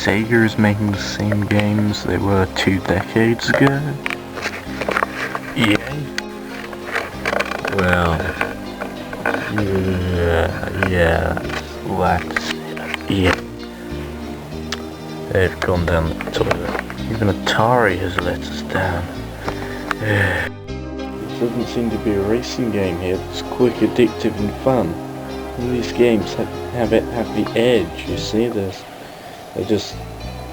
Sega is making the same games they were 2 decades ago? EA? Well, yeah, that's EA. They've gone down the toilet. Even Atari has let us down. There doesn't seem to be a racing game here that's quick, addictive and fun. All these games have the edge, you see. They're just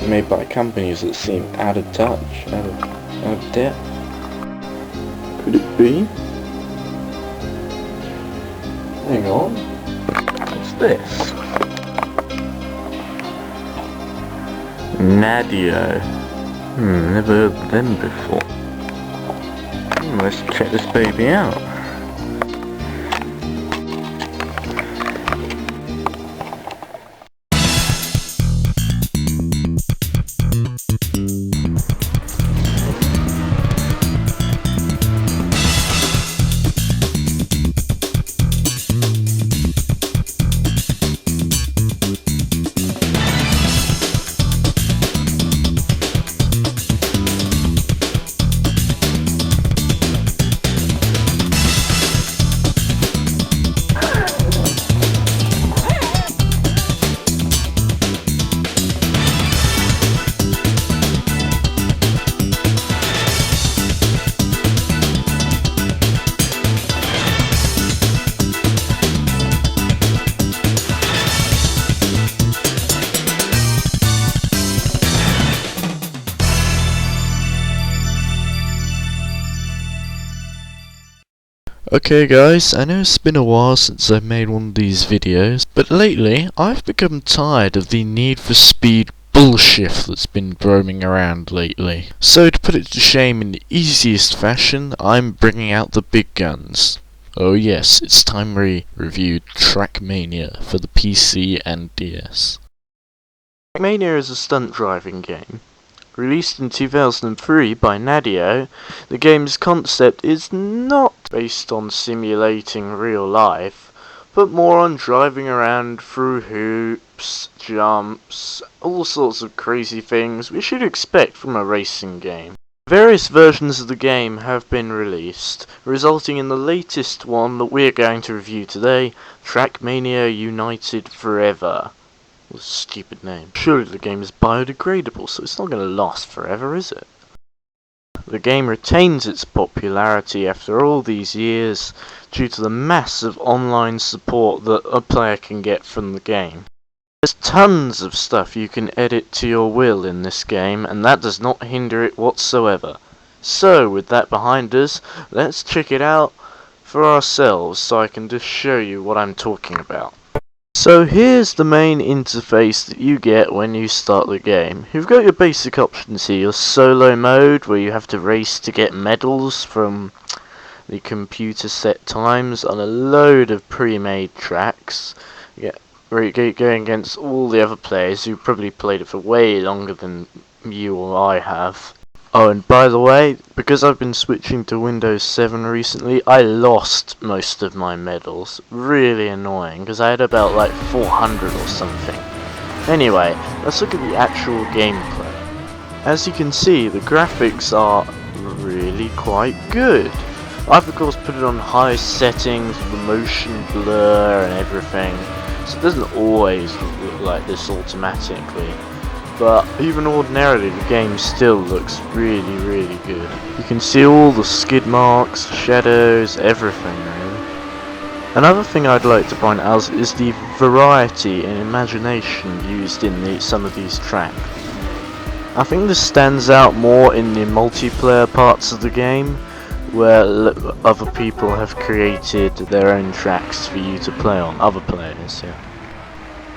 made by companies that seem out of touch, out of depth. Could it be? Hang on. What's this? Nadio. Never heard of them before. Let's check this baby out. Okay guys, I know it's been a while since I've made one of these videos, but lately I've become tired of the Need for Speed bullshit that's been roaming around lately. So to put it to shame in the easiest fashion, I'm bringing out the big guns. Oh yes, it's time we reviewed Trackmania for the PC and DS. Trackmania is a stunt driving game. Released in 2003 by Nadio, the game's concept is not based on simulating real life, but more on driving around through hoops, jumps, all sorts of crazy things we should expect from a racing game. Various versions of the game have been released, resulting in the latest one that we're going to review today, Trackmania United Forever. What a stupid name. Surely the game is biodegradable, so it's not going to last forever, is it? The game retains its popularity after all these years due to the massive online support that a player can get from the game. There's tons of stuff you can edit to your will in this game, and that does not hinder it whatsoever. So, with that behind us, let's check it out for ourselves so I can just show you what I'm talking about. So here's the main interface that you get when you start the game. You've got your basic options here, your solo mode where you have to race to get medals from the computer set times on a load of pre-made tracks. Where you go going against all the other players who probably played it for way longer than you or I have. Oh, and by the way, because I've been switching to Windows 7 recently, I lost most of my medals. Really annoying, because I had about like 400 or something. Anyway, let's look at the actual gameplay. As you can see, the graphics are really quite good. I've of course put it on high settings with the motion blur and everything, so it doesn't always look like this automatically. But even ordinarily, the game still looks really good. You can see all the skid marks, shadows, everything really. Another thing I'd like to point out is the variety and imagination used in some of these tracks. I think this stands out more in the multiplayer parts of the game, where other people have created their own tracks for you to play on, other players, yeah.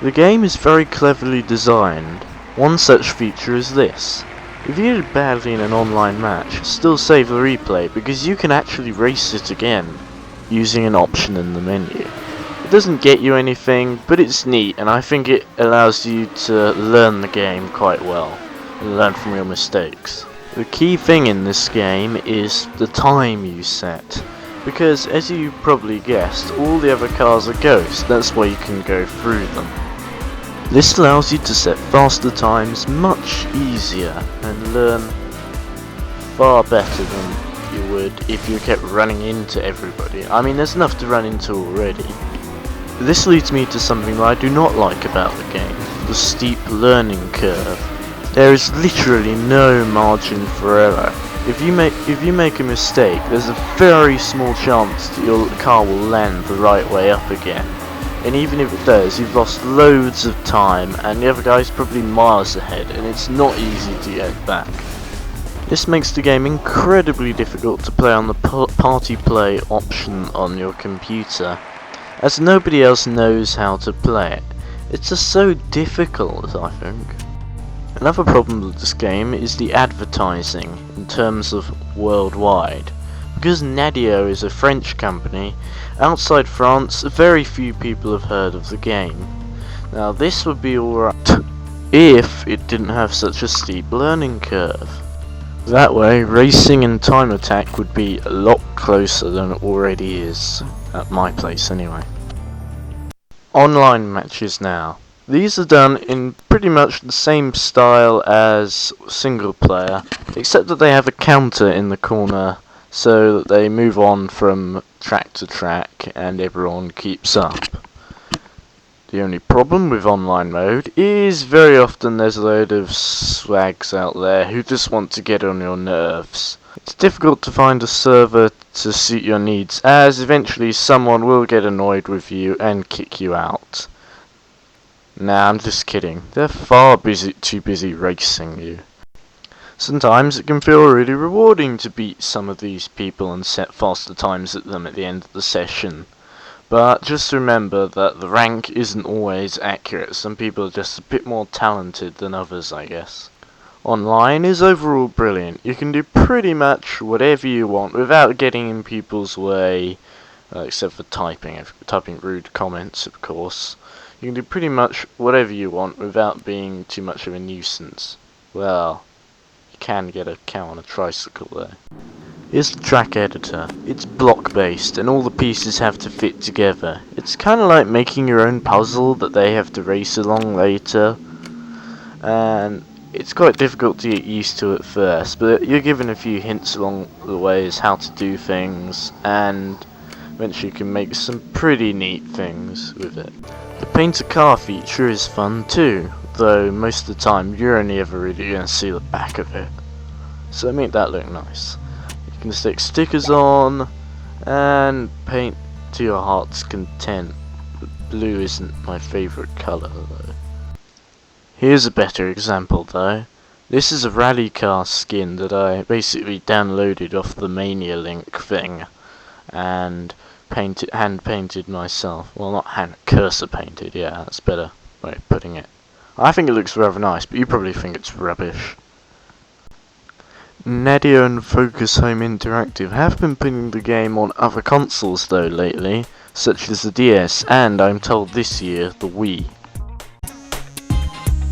The game is very cleverly designed. One such feature is this. If you did badly in an online match, still save the replay because you can actually race it again using an option in the menu. It doesn't get you anything, but it's neat, and I think it allows you to learn the game quite well and learn from your mistakes. The key thing in this game is the time you set, because as you probably guessed, all the other cars are ghosts, that's why you can go through them. This allows you to set faster times much easier and learn far better than you would if you kept running into everybody. I mean, there's enough to run into already. This leads me to something that I do not like about the game, the steep learning curve. There is literally no margin for error. If you make a mistake, there's a very small chance that your car will land the right way up again. And even if it does, you've lost loads of time and the other guy's probably miles ahead and it's not easy to get back. This makes the game incredibly difficult to play on the party play option on your computer, as nobody else knows how to play it. It's just so difficult, I think. Another problem with this game is the advertising in terms of worldwide. Because Nadio is a French company, outside France very few people have heard of the game. Now this would be alright if it didn't have such a steep learning curve. That way racing and time attack would be a lot closer than it already is, at my place anyway. Online matches now. These are done in pretty much the same style as single player, except that they have a counter in the corner so that they move on from track to track and everyone keeps up. The only problem with online mode is very often there's a load of swags out there who just want to get on your nerves. It's difficult to find a server to suit your needs, as eventually someone will get annoyed with you and kick you out. Nah, I'm just kidding. They're far too busy racing you. Sometimes it can feel really rewarding to beat some of these people and set faster times at them at the end of the session. But just remember that the rank isn't always accurate. Some people are just a bit more talented than others, I guess. Online is overall brilliant. You can do pretty much whatever you want without getting in people's way, except for typing rude comments, of course. You can do pretty much whatever you want without being too much of a nuisance. Well, you can get a cow on a tricycle there. Here's the track editor. It's block based and all the pieces have to fit together. It's kinda like making your own puzzle that they have to race along later. And it's quite difficult to get used to at first, but you're given a few hints along the way as how to do things, and eventually you can make some pretty neat things with it. The paint a car feature is fun too, though most of the time you're only ever really going to see the back of it. So make that look nice. You can stick stickers on and paint to your heart's content. Blue isn't my favourite colour though. Here's a better example though. This is a rally car skin that I basically downloaded off the Mania link thing and hand painted myself. Well, not cursor painted, yeah, that's a better way of putting it. I think it looks rather nice, but you probably think it's rubbish. Nadio and Focus Home Interactive have been putting the game on other consoles though lately, such as the DS and, I'm told this year, the Wii.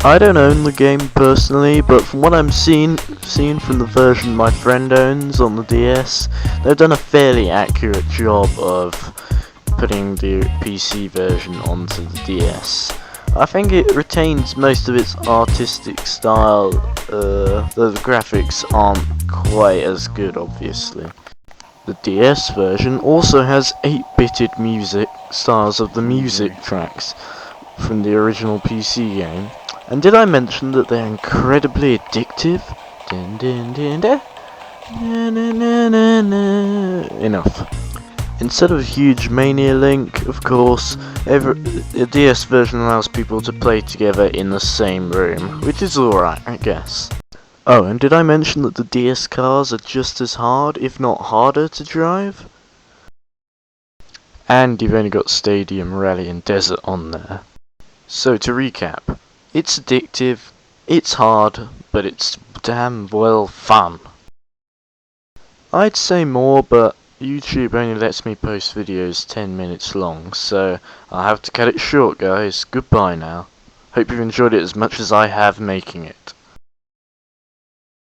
I don't own the game personally, but from what I'm seeing from the version my friend owns on the DS, they've done a fairly accurate job of putting the PC version onto the DS. I think it retains most of its artistic style, though the graphics aren't quite as good, obviously. The DS version also has 8-bitted music styles of the music tracks from the original PC game. And did I mention that they're incredibly addictive? Dun, dun, dun, dun. Na, na, na, na, na. Enough. Instead of a huge Mania link, of course, the DS version allows people to play together in the same room, which is alright, I guess. Oh, and did I mention that the DS cars are just as hard, if not harder, to drive? And you've only got Stadium, Rally and Desert on there. So to recap, it's addictive, it's hard, but it's damn well fun. I'd say more, but YouTube only lets me post videos 10 minutes long, so I'll have to cut it short, guys. Goodbye now. Hope you've enjoyed it as much as I have making it.